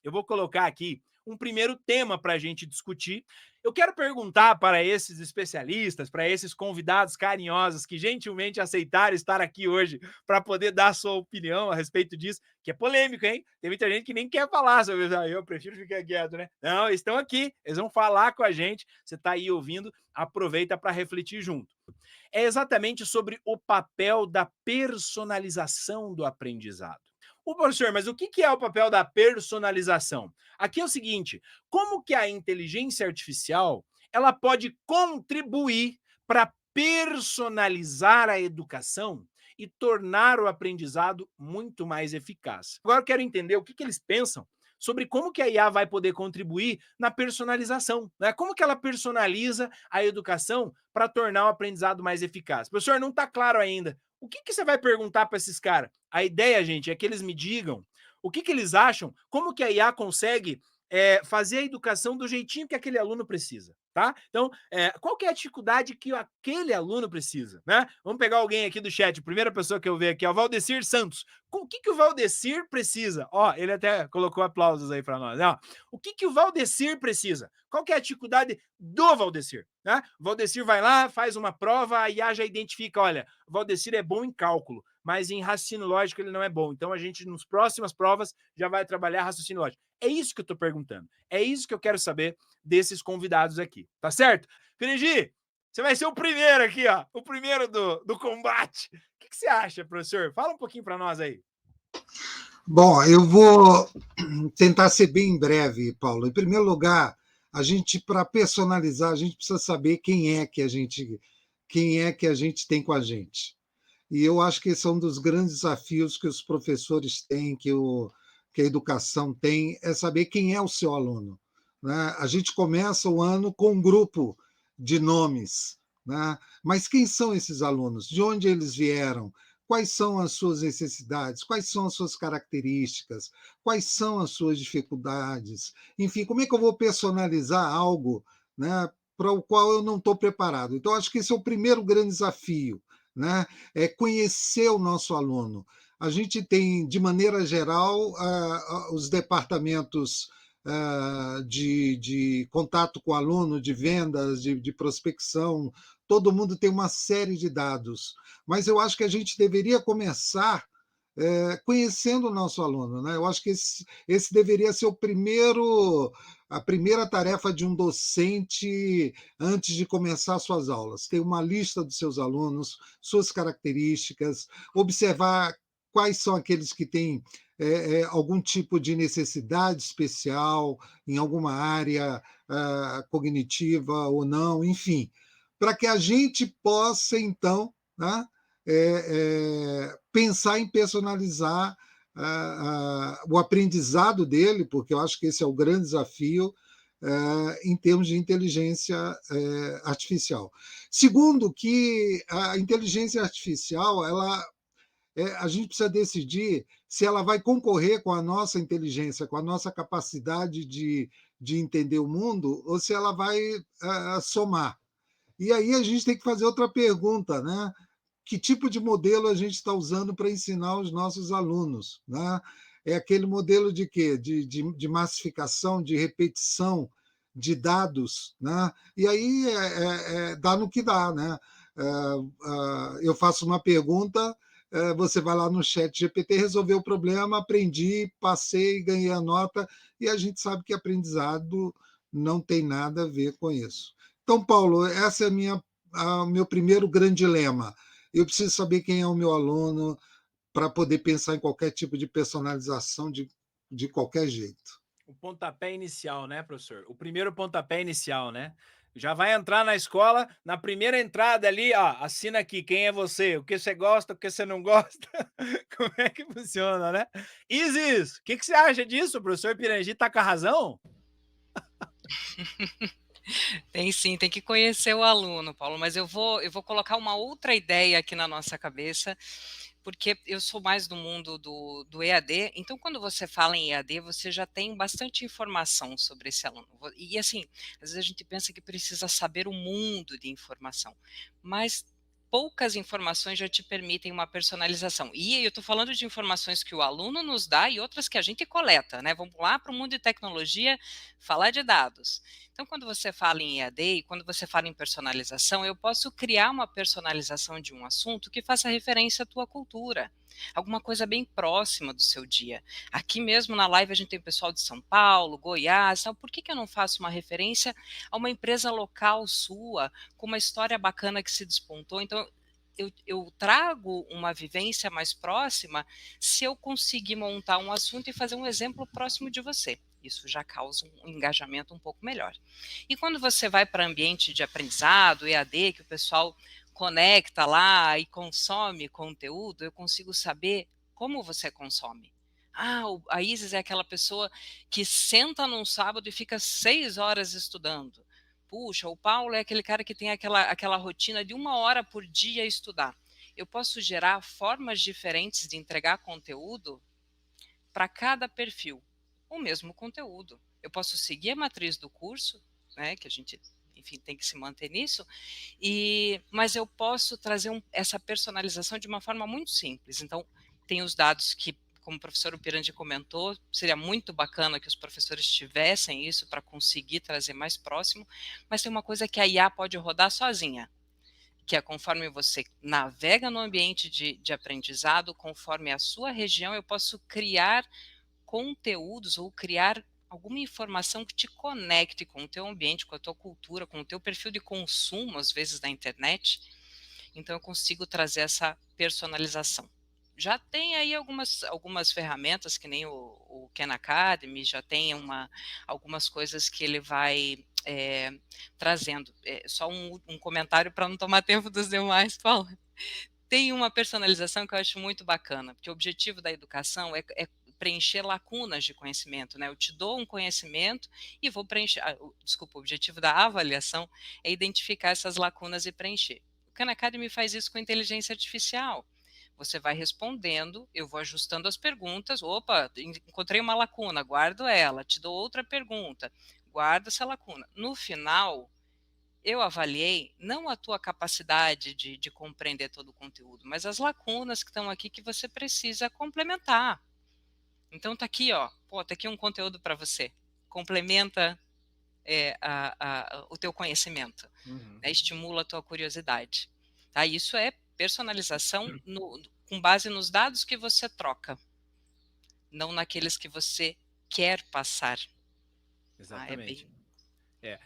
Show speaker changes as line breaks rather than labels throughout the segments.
eu vou colocar aqui um primeiro tema para a gente discutir. Eu quero perguntar para esses especialistas, para esses convidados carinhosos que gentilmente aceitaram estar aqui hoje para poder dar a sua opinião a respeito disso, que é polêmico, hein? Tem muita gente que nem quer falar sobre isso. Eu prefiro ficar quieto, né? Não, eles estão aqui, eles vão falar com a gente. Você está aí ouvindo, aproveita para refletir junto. É exatamente sobre o papel da personalização do aprendizado. O professor, mas o que é o papel da personalização? Aqui é o seguinte, como que a inteligência artificial ela pode contribuir para personalizar a educação e tornar o aprendizado muito mais eficaz? Agora eu quero entender o que eles pensam sobre como que a IA vai poder contribuir na personalização, né? Como que ela personaliza a educação para tornar o aprendizado mais eficaz? Professor, não está claro ainda. O que você vai perguntar para esses caras? A ideia, gente, é que eles me digam o que eles acham, como que a IA consegue fazer a educação do jeitinho que aquele aluno precisa, tá? Então, qual que é a dificuldade que aquele aluno precisa, né? Vamos pegar alguém aqui do chat, primeira pessoa que eu ver aqui, ó, Valdecir Santos. Com o que o Valdecir precisa? Ó, ele até colocou aplausos aí para nós, ó. O que o Valdecir precisa? Qual que é a dificuldade do Valdecir? Né? O Valdecir vai lá, faz uma prova, a IA já identifica, olha, o Valdecir é bom em cálculo, mas em raciocínio lógico ele não é bom. Então a gente, nas próximas provas, já vai trabalhar raciocínio lógico. É isso que eu estou perguntando. É isso que eu quero saber desses convidados aqui. Tá certo? Firengi, você vai ser o primeiro aqui, ó. O primeiro do combate. O que você acha, professor? Fala um pouquinho para nós aí.
Bom, eu vou tentar ser bem breve, Paulo. Em primeiro lugar, a gente, para personalizar, a gente precisa saber quem é que a gente tem com a gente. E eu acho que esse é um dos grandes desafios que os professores têm, que a educação tem, é saber quem é o seu aluno. Né? A gente começa o ano com um grupo de nomes, né? Mas quem são esses alunos? De onde eles vieram? Quais são as suas necessidades? Quais são as suas características? Quais são as suas dificuldades? Enfim, como é que eu vou personalizar algo, né, para o qual eu não estou preparado? Então, acho que esse é o primeiro grande desafio, né? É conhecer o nosso aluno. A gente tem, de maneira geral, os departamentos de contato com o aluno, de vendas, de prospecção, todo mundo tem uma série de dados. Mas eu acho que a gente deveria começar conhecendo o nosso aluno. Né? Eu acho que esse deveria ser a primeira tarefa de um docente antes de começar suas aulas. Ter uma lista dos seus alunos, suas características, observar quais são aqueles que têm algum tipo de necessidade especial em alguma área cognitiva ou não, enfim, para que a gente possa, então, né, pensar em personalizar o aprendizado dele, porque eu acho que esse é o grande desafio em termos de inteligência artificial. Segundo, que a inteligência artificial, a gente precisa decidir se ela vai concorrer com a nossa inteligência, com a nossa capacidade de entender o mundo, ou se ela vai somar. E aí a gente tem que fazer outra pergunta, né? Que tipo de modelo a gente está usando para ensinar os nossos alunos? Né? É aquele modelo de quê? De massificação, de repetição de dados, né? E aí dá no que dá, né? Eu faço uma pergunta, você vai lá no chat GPT, resolveu o problema, aprendi, passei, ganhei a nota, e a gente sabe que aprendizado não tem nada a ver com isso. Então, Paulo, essa é o meu primeiro grande dilema. Eu preciso saber quem é o meu aluno para poder pensar em qualquer tipo de personalização de qualquer jeito.
O pontapé inicial, né, professor? O primeiro pontapé inicial, né? Já vai entrar na escola, na primeira entrada ali, ó, assina aqui, quem é você, o que você gosta, o que você não gosta, como é que funciona, né? Isis, o que você acha disso, professor Pirangi tá com a razão?
Tem sim, tem que conhecer o aluno, Paulo, mas eu vou colocar uma outra ideia aqui na nossa cabeça, porque eu sou mais do mundo do EAD, então quando você fala em EAD, você já tem bastante informação sobre esse aluno. E assim, às vezes a gente pensa que precisa saber o mundo de informação, mas poucas informações já te permitem uma personalização. E eu estou falando de informações que o aluno nos dá e outras que a gente coleta, né? Vamos lá para o mundo de tecnologia, falar de dados. Então, quando você fala em EAD e quando você fala em personalização, eu posso criar uma personalização de um assunto que faça referência à tua cultura, alguma coisa bem próxima do seu dia. Aqui mesmo na live a gente tem o pessoal de São Paulo, Goiás, então por que eu não faço uma referência a uma empresa local sua, com uma história bacana que se despontou? Então, eu trago uma vivência mais próxima se eu conseguir montar um assunto e fazer um exemplo próximo de você. Isso já causa um engajamento um pouco melhor. E quando você vai para ambiente de aprendizado, EAD, que o pessoal conecta lá e consome conteúdo, eu consigo saber como você consome. Ah, a Isis é aquela pessoa que senta num sábado e fica 6 horas estudando. Puxa, o Paulo é aquele cara que tem aquela rotina de 1 hora por dia estudar. Eu posso gerar formas diferentes de entregar conteúdo para cada perfil, o mesmo conteúdo. Eu posso seguir a matriz do curso, né, que a gente, enfim, tem que se manter nisso, mas eu posso trazer essa personalização de uma forma muito simples. Então, tem os dados que, como o professor Upirandi comentou, seria muito bacana que os professores tivessem isso para conseguir trazer mais próximo, mas tem uma coisa que a IA pode rodar sozinha, que é conforme você navega no ambiente de aprendizado, conforme a sua região, eu posso criar conteúdos ou criar alguma informação que te conecte com o teu ambiente, com a tua cultura, com o teu perfil de consumo, às vezes, da internet. Então, eu consigo trazer essa personalização. Já tem aí algumas ferramentas, que nem o Khan Academy, já tem algumas coisas que ele vai trazendo. Só um comentário para não tomar tempo dos demais, Paulo. Tem uma personalização que eu acho muito bacana, porque o objetivo da educação é preencher lacunas de conhecimento, né? Eu te dou um conhecimento e vou preencher. Desculpa, o objetivo da avaliação é identificar essas lacunas e preencher. O Khan Academy faz isso com inteligência artificial. Você vai respondendo, eu vou ajustando as perguntas. Opa, encontrei uma lacuna, guardo ela. Te dou outra pergunta, guarda essa lacuna. No final, eu avaliei não a tua capacidade de compreender todo o conteúdo, mas as lacunas que estão aqui que você precisa complementar. Então tá aqui, ó, tá aqui um conteúdo para você. Complementa o teu conhecimento, né? Estimula a tua curiosidade. Tá? Isso é personalização com base nos dados que você troca, não naqueles que você quer passar.
Exatamente.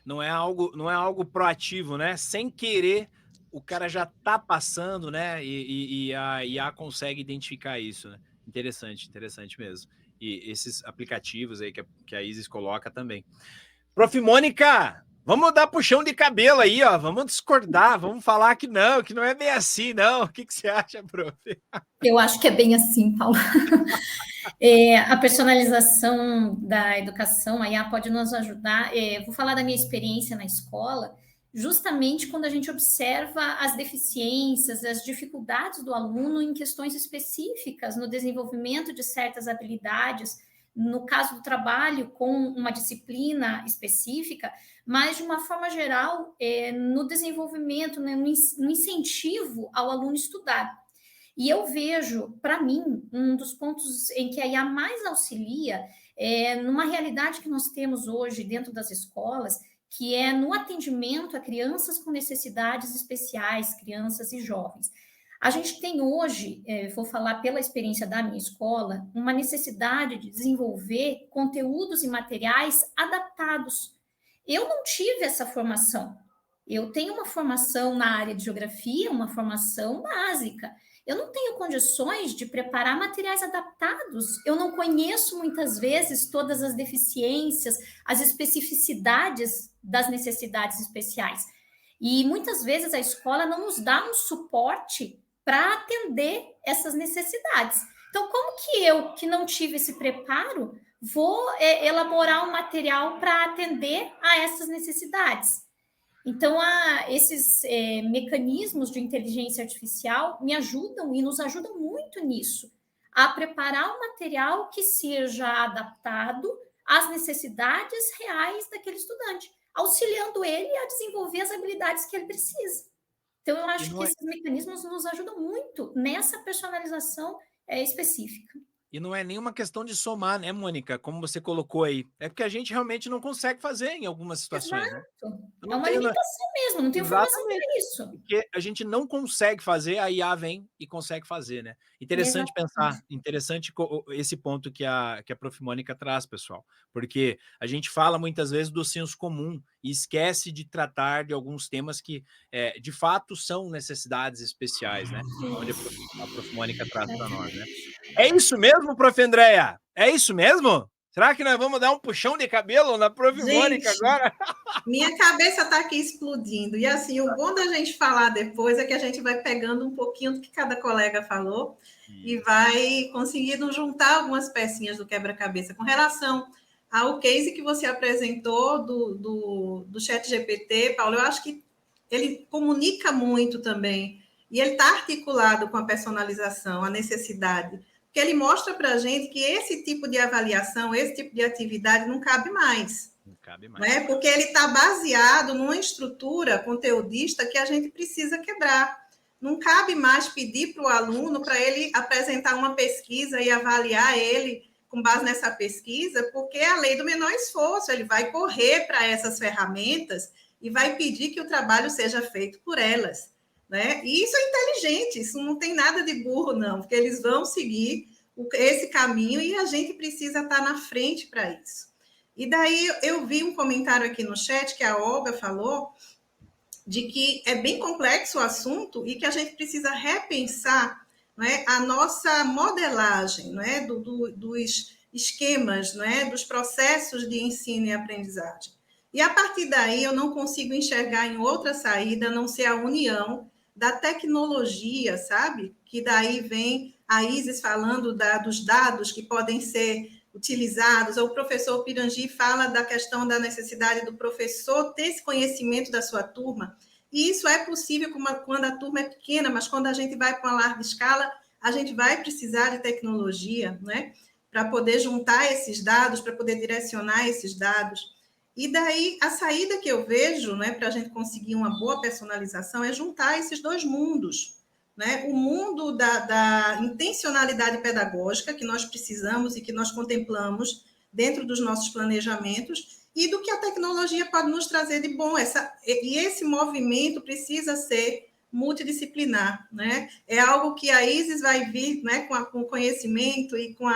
Não é algo proativo, né? Sem querer, o cara já tá passando, né? E a IA consegue identificar isso, né? Interessante mesmo. E esses aplicativos aí que a Isis coloca também. Prof. Mônica, vamos dar puxão de cabelo aí, ó. Vamos discordar, vamos falar que não é bem assim, não. O que você acha, prof?
Eu acho que é bem assim, Paulo. A personalização da educação, a IA pode nos ajudar. Vou falar da minha experiência na escola, justamente quando a gente observa as deficiências, as dificuldades do aluno em questões específicas no desenvolvimento de certas habilidades, no caso do trabalho com uma disciplina específica, mas de uma forma geral, no desenvolvimento, no incentivo ao aluno estudar. E eu vejo, para mim, um dos pontos em que a IA mais auxilia numa realidade que nós temos hoje dentro das escolas, que é no atendimento a crianças com necessidades especiais, crianças e jovens. A gente tem hoje, vou falar pela experiência da minha escola, uma necessidade de desenvolver conteúdos e materiais adaptados. Eu não tive essa formação. Eu tenho uma formação na área de geografia, uma formação básica. Eu não tenho condições de preparar materiais adaptados. Eu não conheço muitas vezes todas as deficiências, as especificidades das necessidades especiais. E muitas vezes a escola não nos dá um suporte para atender essas necessidades. Então, como que eu, que não tive esse preparo, vou elaborar um material para atender a essas necessidades? Então, esses mecanismos de inteligência artificial me ajudam e nos ajudam muito nisso, a preparar um material que seja adaptado às necessidades reais daquele estudante, auxiliando ele a desenvolver as habilidades que ele precisa. Então, eu
E
acho
não
que
é,
esses mecanismos nos ajudam muito nessa personalização específica.
e não é nenhuma questão de somar, né, Mônica, como você colocou aí. É porque a gente realmente não consegue fazer em algumas situações, né?
Exato.
Eu
É
não
uma
tenho,
limitação mesmo, não tenho formação
exatamente.
para isso.
Porque a gente não consegue fazer, a IA vem e consegue fazer, né. Interessante pensar,
Exatamente.
interessante esse ponto que a Prof. Mônica traz, pessoal, porque a gente fala muitas vezes do senso comum e esquece de tratar de alguns temas que, de fato são necessidades especiais, né, onde a Prof. Mônica traz para nós, né. É isso mesmo, Prof. Andréia? É isso mesmo? Será que nós vamos dar um puxão de cabelo na Prof. Mônica
Gente,
agora?
minha cabeça está aqui explodindo. E assim, o bom da gente falar depois é que a gente vai pegando um pouquinho do que cada colega falou e
Isso.
vai conseguindo juntar algumas pecinhas do quebra-cabeça. Com relação ao case que você apresentou do chat GPT, Paulo, eu acho que ele comunica muito também. E ele está articulado com a personalização, a necessidade. Porque ele mostra para a gente que esse tipo de avaliação, esse tipo de atividade não cabe mais.
Não cabe mais.
Né? Porque ele está baseado numa estrutura conteudista que a gente precisa quebrar. Não cabe mais pedir para o aluno para ele apresentar uma pesquisa e avaliar ele com base nessa pesquisa, porque é a lei do menor esforço, ele vai correr para essas ferramentas e vai pedir que o trabalho seja feito por elas. Né? E isso é inteligente, isso não tem nada de burro, não, porque eles vão seguir esse caminho e a gente precisa estar na frente para isso. E daí eu vi um comentário aqui no chat que a Olga falou de que é bem complexo o assunto e que a gente precisa repensar, não é, a nossa modelagem, não é, dos esquemas, não é, dos processos de ensino e aprendizagem. E a partir daí eu não consigo enxergar em outra saída a não ser a união da tecnologia, sabe? Que daí vem a Isis falando dos dados que podem ser utilizados, ou o professor Pirangi fala da questão da necessidade do professor ter esse conhecimento da sua turma, e isso é possível quando a turma é pequena, mas quando a gente vai para uma larga escala, a gente vai precisar de tecnologia, né, para poder juntar esses dados, para poder direcionar esses dados. E daí, a saída que eu vejo, né, para a gente conseguir uma boa personalização é juntar esses dois mundos, né? O mundo da intencionalidade pedagógica que nós precisamos e que nós contemplamos dentro dos nossos planejamentos e do que a tecnologia pode nos trazer de bom. E esse movimento precisa ser multidisciplinar, né? É algo que a Isis vai vir, né, com o conhecimento e com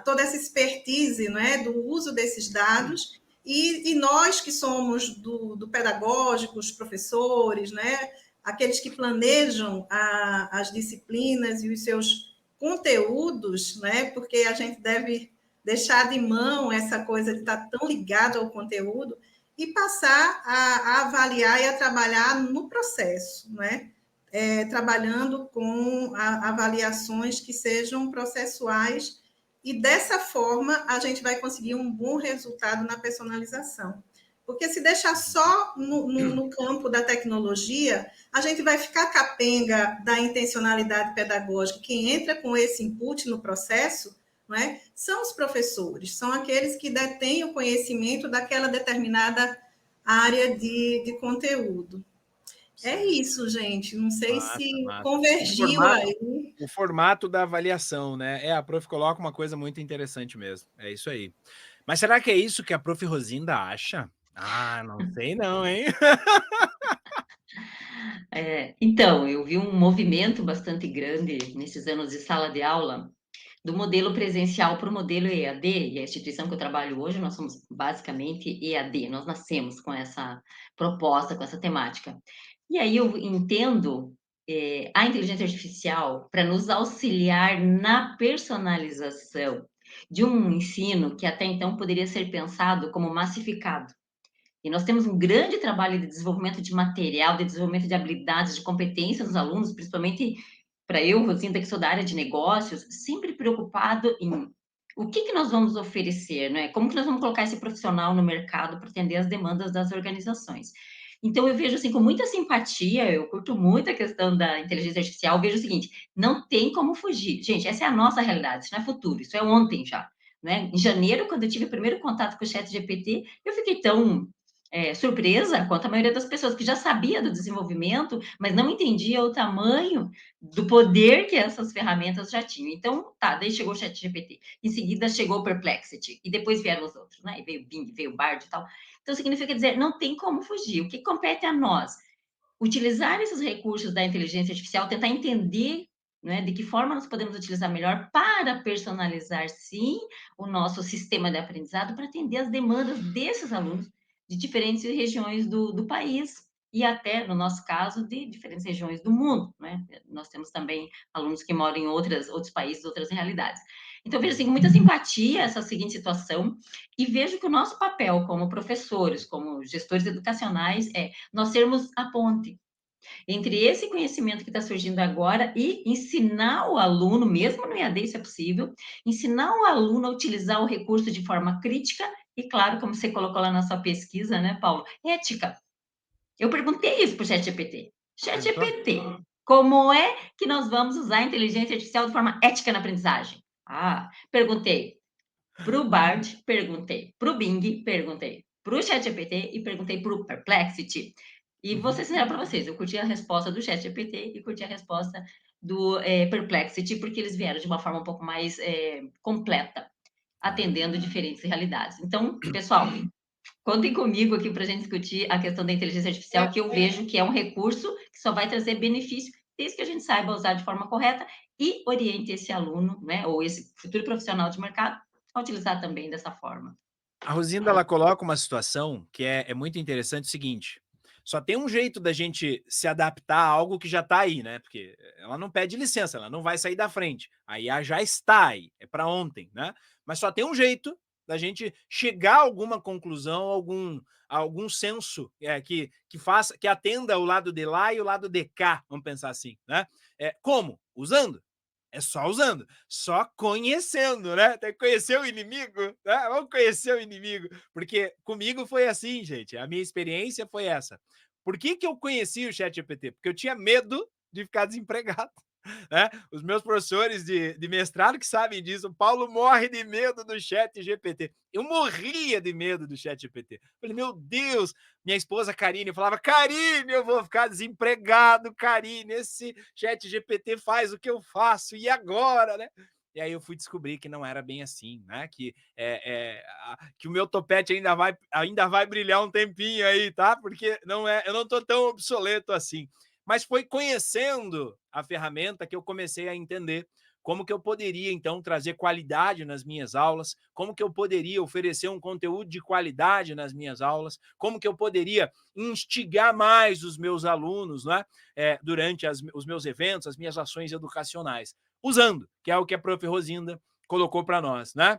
toda essa expertise, né, do uso desses dados, e nós que somos do pedagógico, os professores, né, aqueles que planejam as disciplinas e os seus conteúdos, né? Porque a gente deve deixar de mão essa coisa de estar tão ligado ao conteúdo e passar a avaliar e a trabalhar no processo, né? Trabalhando com avaliações que sejam processuais e dessa forma a gente vai conseguir um bom resultado na personalização. Porque se deixar só no campo da tecnologia, a gente vai ficar capenga da intencionalidade pedagógica. Quem entra com esse input no processo, não é, são os professores, são aqueles que detêm o conhecimento daquela determinada área de conteúdo. É isso, gente. Não sei se
Massa.
convergiu aí.
O formato da avaliação, né? A prof coloca uma coisa muito interessante mesmo. É isso aí. Mas será que é isso que a prof Rosinda acha? Ah, não sei não, hein?
Então, eu vi um movimento bastante grande nesses anos de sala de aula, do modelo presencial para o modelo EAD, e a instituição que eu trabalho hoje, nós somos basicamente EAD, nós nascemos com essa proposta, com essa temática. E aí eu entendo a inteligência artificial para nos auxiliar na personalização de um ensino que até então poderia ser pensado como massificado. E nós temos um grande trabalho de desenvolvimento de material, de desenvolvimento de habilidades, de competência dos alunos, principalmente para eu, Rosinda, que sou da área de negócios, sempre preocupado em o que nós vamos oferecer, né? Como que nós vamos colocar esse profissional no mercado para atender as demandas das organizações. Então, eu vejo assim, com muita simpatia, eu curto muito a questão da inteligência artificial, eu vejo o seguinte, não tem como fugir. Gente, essa é a nossa realidade, isso não é futuro, isso é ontem já. Né? Em janeiro, quando eu tive o primeiro contato com o chat GPT, eu fiquei tão surpresa quanto a maioria das pessoas que já sabia do desenvolvimento, mas não entendia o tamanho do poder que essas ferramentas já tinham. Então, tá, daí chegou o ChatGPT, em seguida chegou o Perplexity, e depois vieram os outros, né? E veio o Bing, veio o Bard e tal. Então, significa dizer, não tem como fugir. O que compete a nós? Utilizar esses recursos da inteligência artificial, tentar entender, né, de que forma nós podemos utilizar melhor para personalizar, sim, o nosso sistema de aprendizado para atender as demandas desses alunos de diferentes regiões do país e até, no nosso caso, de diferentes regiões do mundo, né? Nós temos também alunos que moram em outros países, outras realidades. Então, vejo assim, com muita simpatia essa seguinte situação e vejo que o nosso papel como professores, como gestores educacionais, nós sermos a ponte entre esse conhecimento que está surgindo agora e ensinar o aluno, mesmo no EAD, isso é possível, ensinar o aluno a utilizar o recurso de forma crítica e, claro, como você colocou lá na sua pesquisa, né, Paulo? Ética. Eu perguntei isso para o ChatGPT. ChatGPT, como é que nós vamos usar a inteligência artificial de forma ética na aprendizagem? Perguntei para o Bard, perguntei para o Bing, perguntei para o ChatGPT e perguntei para o Perplexity. E vou ser sincera para vocês, eu curti a resposta do ChatGPT e curti a resposta do Perplexity, porque eles vieram de uma forma um pouco mais completa, atendendo diferentes realidades. Então, pessoal, contem comigo aqui para a gente discutir a questão da inteligência artificial, que eu vejo que é um recurso que só vai trazer benefício desde que a gente saiba usar de forma correta e oriente esse aluno, né, ou esse futuro profissional de mercado, a utilizar também dessa forma.
A Rosinda, ela coloca uma situação que é muito interessante, o seguinte, só tem um jeito da gente se adaptar a algo que já está aí, né? Porque ela não pede licença, ela não vai sair da frente. A IA já está aí, é para ontem, né? Mas só tem um jeito da gente chegar a alguma conclusão, algum senso que atenda o lado de lá e o lado de cá, vamos pensar assim, né? Como? Usando. É só usando, só conhecendo, né? Tem que conhecer o inimigo, né? Vamos conhecer o inimigo. Porque comigo foi assim, gente. A minha experiência foi essa. Por que eu conheci o ChatGPT? Porque eu tinha medo de ficar desempregado. Né? Os meus professores de mestrado que sabem disso, o Paulo morre de medo do ChatGPT. Eu morria de medo do ChatGPT. Falei, meu Deus, minha esposa Karine falava, Karine, eu vou ficar desempregado, Karine, esse ChatGPT faz o que eu faço, e agora, né? E aí eu fui descobrir que não era bem assim, né? Que o meu topete ainda vai brilhar um tempinho aí, tá? Porque eu não tô tão obsoleto assim. Mas foi conhecendo a ferramenta que eu comecei a entender como que eu poderia, então, trazer qualidade nas minhas aulas, como que eu poderia oferecer um conteúdo de qualidade nas minhas aulas, como que eu poderia instigar mais os meus alunos, né, durante os meus eventos, as minhas ações educacionais, usando, que é o que a prof. Rosinda colocou para nós, né?